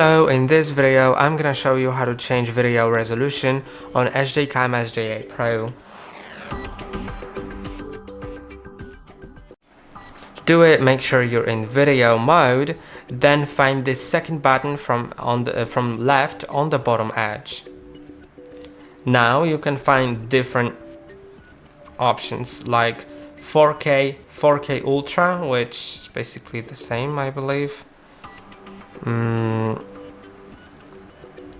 So in this video, I'm gonna show you how to change video resolution on SJCAM SJ8 PRO. To do it, make sure you're in video mode, then find this second button from left on the bottom edge. Now you can find different options like 4K, 4K Ultra, which is basically the same, I believe.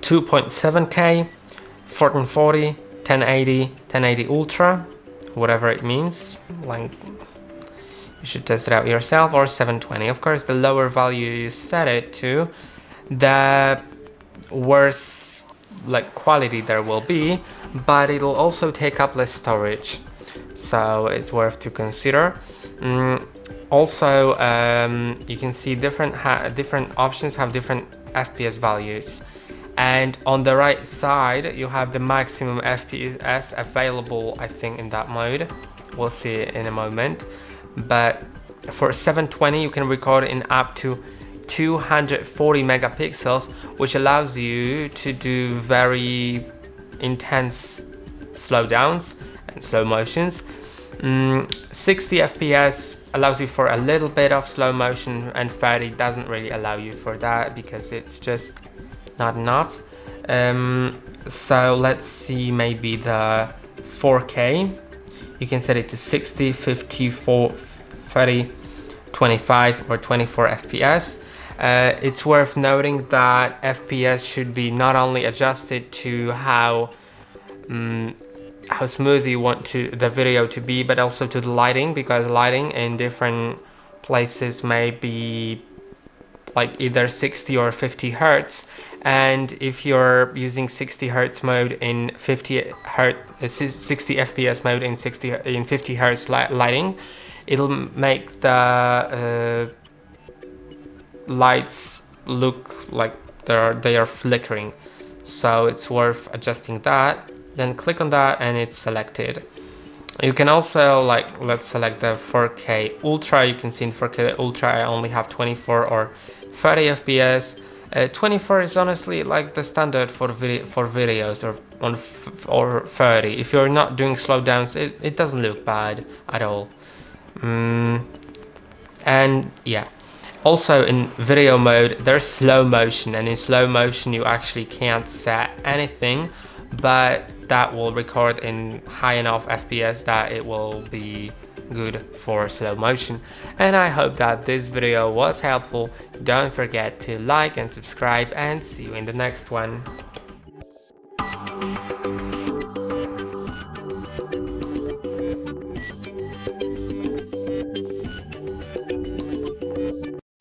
2.7K, 1440, 1080, 1080 Ultra, whatever it means. Like, you should test it out yourself, or 720. Of course, the lower value you set it to, the worse quality there will be, but it'll also take up less storage, so it's worth to consider. Also, you can see different options have different FPS values, and on the right side you have the maximum FPS available, I think, in that mode. We'll see it in a moment. But for 720 you can record in up to 240 megapixels, which allows you to do very intense slowdowns and slow motions. 60 FPS allows you for a little bit of slow motion, and 30 doesn't really allow you for that because it's just not enough. So let's see, maybe the 4K. You can set it to 60, 54, 30, 25 or 24 FPS. It's worth noting that FPS should be not only adjusted to how smooth you want the video to be, but also to the lighting, because lighting in different places may be like either 60 or 50 hertz, and if you're using 60 hertz mode in 60 FPS mode in 50 hertz lighting, it'll make the lights look like they are flickering, so it's worth adjusting that. Then click on that and it's selected. You can also, let's select the 4K Ultra. You can see in 4K Ultra I only have 24 or 30 FPS. 24 is honestly like the standard for videos, or 30. If you're not doing slowdowns, it doesn't look bad at all. And yeah, also in video mode there's slow motion, and in slow motion you actually can't set anything, but that will record in high enough FPS that it will be good for slow motion. And I hope that this video was helpful. Don't forget to like and subscribe, and see you in the next one.